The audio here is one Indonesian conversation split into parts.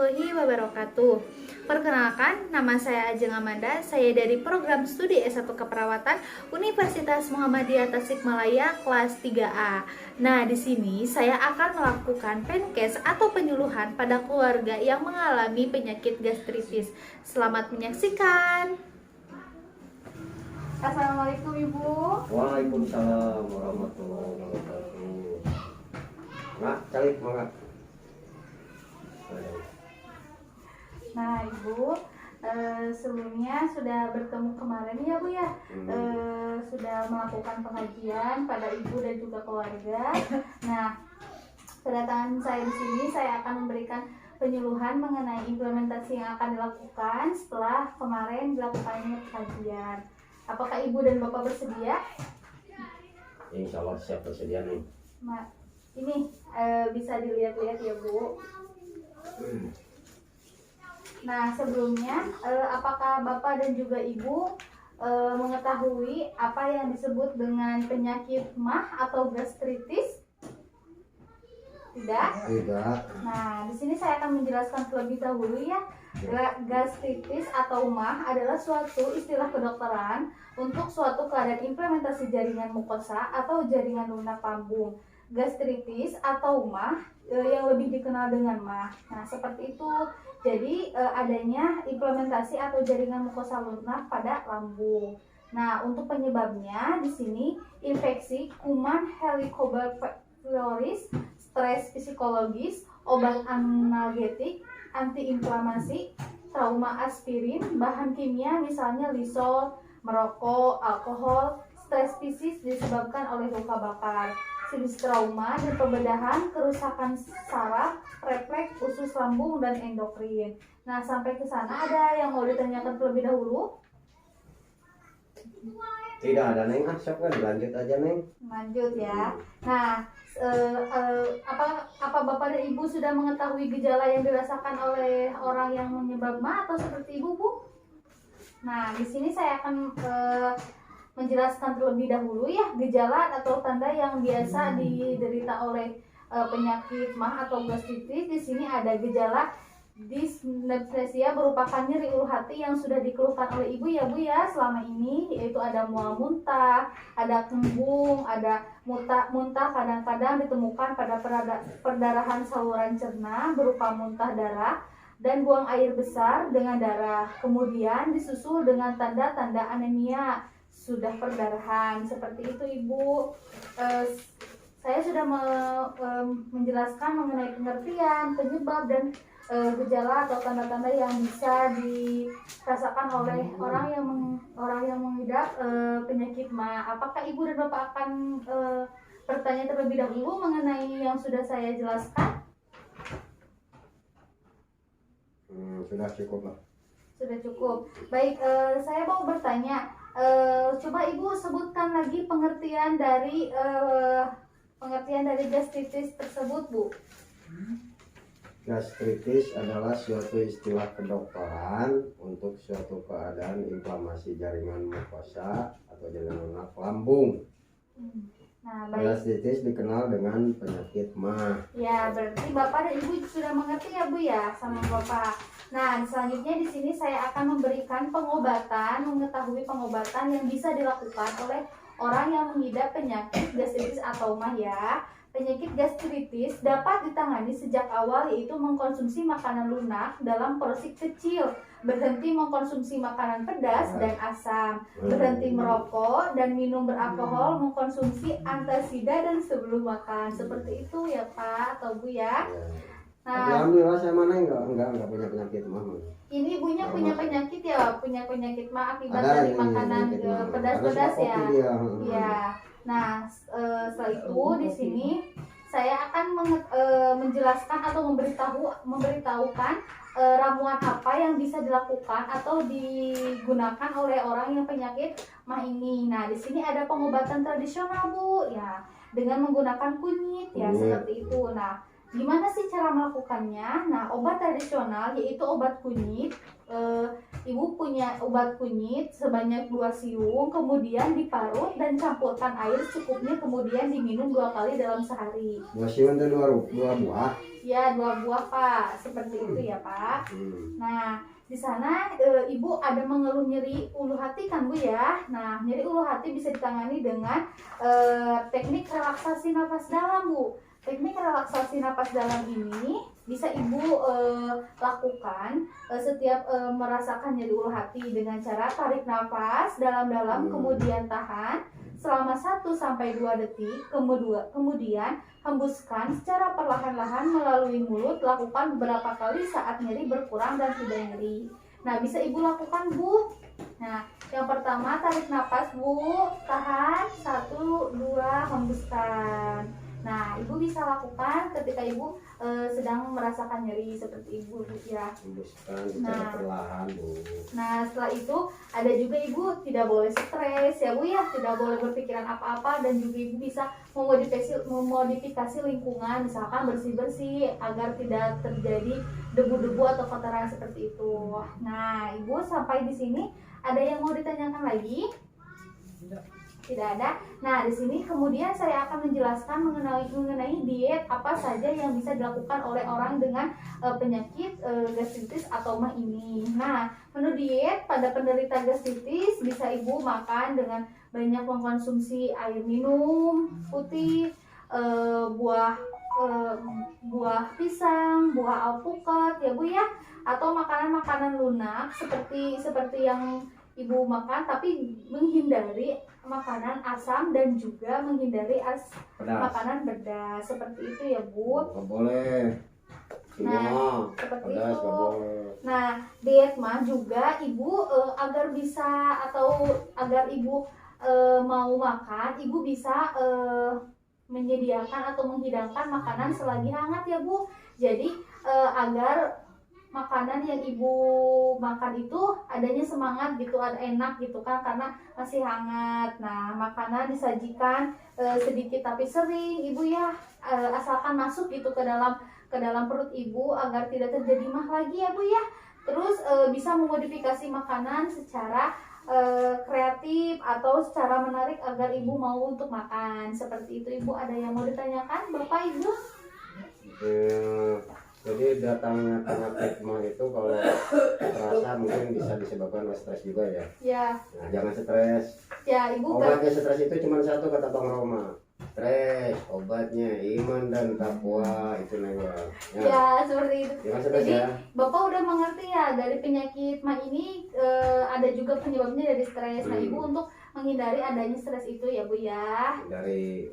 warahmatullahi wabarakatuh. Perkenalkan, nama saya Ajeng Amanda. Saya dari program studi S1 Keperawatan Universitas Muhammadiyah Tasikmalaya kelas 3A. Nah, di sini saya akan melakukan penkes atau penyuluhan pada keluarga yang mengalami penyakit gastritis. Selamat menyaksikan. Assalamualaikum Ibu. Waalaikumsalam warahmatullahi wabarakatuh. Mak, calik mak. Nah Ibu, sebelumnya sudah bertemu kemarin ya Bu ya, sudah melakukan pengajian pada Ibu dan juga keluarga. Nah, kedatangan saya di sini saya akan memberikan penyuluhan mengenai implementasi yang akan dilakukan setelah kemarin dilakukannya pengajian. Apakah Ibu dan Bapak bersedia? Insya Allah siap bersedia nih. Ini bisa dilihat-lihat ya Bu. Nah, sebelumnya apakah Bapak dan juga Ibu mengetahui apa yang disebut dengan penyakit MAH atau gastritis? Tidak? Tidak. Nah, di sini saya akan menjelaskan terlebih dahulu ya. Gastritis atau MAH adalah suatu istilah kedokteran untuk suatu keadaan implementasi jaringan mukosa atau jaringan lunak lambung. Gastritis atau MAH yang lebih dikenal dengan MAH. Nah, seperti itu. Jadi adanya implementasi atau jaringan mukosa lunak pada lambung. Nah, untuk penyebabnya di sini infeksi kuman Helicobacter pylori, stres psikologis, obat analgetik, antiinflamasi, trauma aspirin, bahan kimia misalnya lisol, merokok, alkohol, stres fisik disebabkan oleh luka bakar, sinis trauma dan pembedahan, kerusakan saraf, refleks, usus lambung dan endokrin. Nah, sampai ke sana ada yang mau ditanyakan terlebih dahulu? Tidak ada Neng, sok kan lanjut aja Neng. Lanjut ya. Nah, apa Bapak dan Ibu sudah mengetahui gejala yang dirasakan oleh orang yang menyebab MAH atau seperti Ibu, Bu? Nah, di sini saya akan menjelaskan terlebih dahulu ya gejala atau tanda yang biasa diderita oleh penyakit MAH atau gastritis. Di sini ada gejala dyspepsia merupakan nyeri ulu hati yang sudah dikeluhkan oleh ibu ya Bu ya selama ini, yaitu ada mual muntah, ada kembung, ada muntah kadang-kadang ditemukan pada perdarahan saluran cerna berupa muntah darah dan buang air besar dengan darah. Kemudian disusul dengan tanda-tanda anemia, sudah perdarahan. Seperti itu Ibu. Saya sudah menjelaskan mengenai pengertian, penyebab dan gejala atau tanda-tanda yang bisa dirasakan oleh orang yang mengidap penyakit MAH. Apakah Ibu dan Bapak akan bertanya terlebih dahulu mengenai yang sudah saya jelaskan? Sudah cukup lah. Sudah cukup. Baik, saya mau bertanya. Coba Ibu sebutkan lagi pengertian dari gastritis tersebut, Bu. Gastritis adalah suatu istilah kedokteran untuk suatu keadaan inflamasi jaringan mukosa atau jaringan lunak lambung. Nah, baik. Gastritis dikenal dengan penyakit MAH. Ya, berarti Bapak dan Ibu sudah mengerti ya Bu ya sama Bapak. Nah, selanjutnya di sini saya akan memberikan mengetahui pengobatan yang bisa dilakukan oleh orang yang mengidap penyakit gastritis atau MAH ya. Penyakit gastritis dapat ditangani sejak awal, yaitu mengkonsumsi makanan lunak dalam porsi kecil, berhenti mengkonsumsi makanan pedas dan asam, berhenti merokok dan minum beralkohol, mengkonsumsi antasida dan sebelum makan. Seperti itu ya Pak atau Bu ya. Nah, alhamdulillah saya mana enggak punya penyakit MAH. ini ibunya punya penyakit ya, punya penyakit MAH akibat dari makanan pedas-pedas ya. Iya. Nah, setelah itu di sini saya akan menjelaskan atau memberitahukan ramuan apa yang bisa dilakukan atau digunakan oleh orang yang penyakit MAH ini. Nah, di sini ada pengobatan tradisional Bu, ya, dengan menggunakan kunyit ya seperti itu. Nah, gimana sih cara melakukannya? Nah, obat tradisional yaitu obat kunyit Ibu punya obat kunyit sebanyak 2 siung, kemudian diparut dan campurkan air secukupnya, kemudian diminum 2 kali dalam sehari. 2 siung dan 2 buah. Ya, 2 buah Pak, seperti itu ya Pak. Nah, di sana Ibu ada mengeluh nyeri ulu hati kan Bu ya? Nah, nyeri ulu hati bisa ditangani dengan teknik relaksasi napas dalam Bu. Teknik relaksasi napas dalam ini bisa Ibu lakukan setiap merasakan nyeri ulu hati dengan cara tarik nafas dalam-dalam, kemudian tahan selama 1-2 detik, kemudian hembuskan secara perlahan-lahan melalui mulut. Lakukan beberapa kali saat nyeri berkurang dan tidak nyeri. Nah, bisa Ibu lakukan Bu. Nah, yang pertama tarik nafas Bu, tahan 1-2, hembuskan. Nah, Ibu bisa lakukan ketika Ibu sedang merasakan nyeri seperti Ibu ya. Hembuskan secara perlahan Bu. Nah, setelah itu ada juga Ibu tidak boleh stres ya Bu ya, tidak boleh berpikiran apa-apa, dan juga Ibu bisa memodifikasi lingkungan, misalkan bersih-bersih agar tidak terjadi debu-debu atau kotoran seperti itu. Nah, Ibu sampai di sini ada yang mau ditanyakan lagi? Tidak ada. Nah, di sini kemudian saya akan menjelaskan mengenai diet apa saja yang bisa dilakukan oleh orang dengan penyakit gastritis atau mah ini. Nah, menu diet pada penderita gastritis bisa Ibu makan dengan banyak mengkonsumsi air minum putih, buah pisang, buah alpukat ya Bu ya, atau makanan-makanan lunak seperti yang Ibu makan, tapi menghindari makanan asam dan juga menghindari makanan pedas seperti itu ya Bu. Nggak boleh. Nah, seperti pedas, itu. nggak boleh. Nah, diet mah juga Ibu agar bisa atau agar Ibu mau makan, Ibu bisa menyediakan atau menghidangkan makanan selagi hangat ya Bu. Jadi agar makanan yang Ibu makan itu adanya semangat gitu, ada enak gitu kan, karena masih hangat. Nah, makanan disajikan sedikit tapi sering Ibu ya, asalkan masuk gitu ke dalam perut Ibu agar tidak terjadi mah lagi ya Bu ya. Terus bisa memodifikasi makanan secara kreatif atau secara menarik agar Ibu mau untuk makan seperti itu. Ibu ada yang mau ditanyakan Bapak Ibu? Jadi datangnya penyakit mah itu kalau terasa mungkin bisa disebabkan oleh stres juga ya. Ya. Nah, jangan stres. Ya, Ibu. Obatnya stres itu cuma satu kata Bang Roma. Stres, obatnya iman dan takwa, itu Nengwa. Ya, seperti itu. Jangan stres. Jadi, ya. Bapak udah mengerti ya, dari penyakit mah ini ada juga penyebabnya dari stres. Nah, Ibu untuk menghindari adanya stres itu ya Bu ya. Dari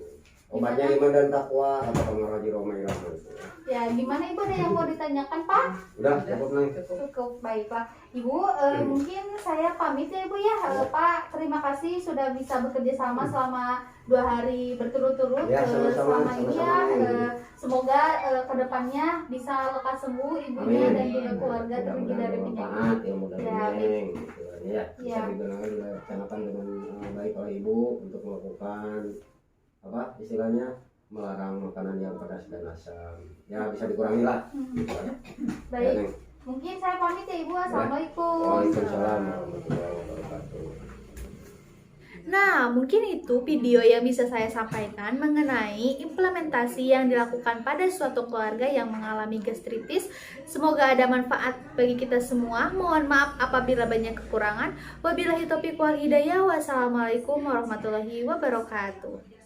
obatnya iman dan takwa kata Bang Roma Irama. Ya, gimana Ibu, ada yang mau ditanyakan Pak? Udah, cukup Neng. Cukup, baiklah Ibu. Mungkin saya pamit ya Ibu ya. Pak, terima kasih sudah bisa bekerja sama selama 2 hari berturut-turut Ya, sama-sama, selama ini ya. Semoga kedepannya bisa lekas sembuh ibunya dan juga keluarga terhindar dari penyakit. Ya, bisa digunakan dilaksanakan dengan baik oleh ibu untuk melakukan apa istilahnya, melarang makanan yang pedas dan asam. Ya, bisa dikurangi lah. Baik, mungkin saya pamit ya Ibu. Assalamualaikum. Waalaikumsalam warahmatullahi wabarakatuh. Nah, mungkin itu video yang bisa saya sampaikan mengenai implementasi yang dilakukan pada suatu keluarga yang mengalami gastritis. Semoga ada manfaat bagi kita semua. Mohon maaf apabila banyak kekurangan. Wabillahi taufiq wal hidayah. Wassalamualaikum warahmatullahi wabarakatuh.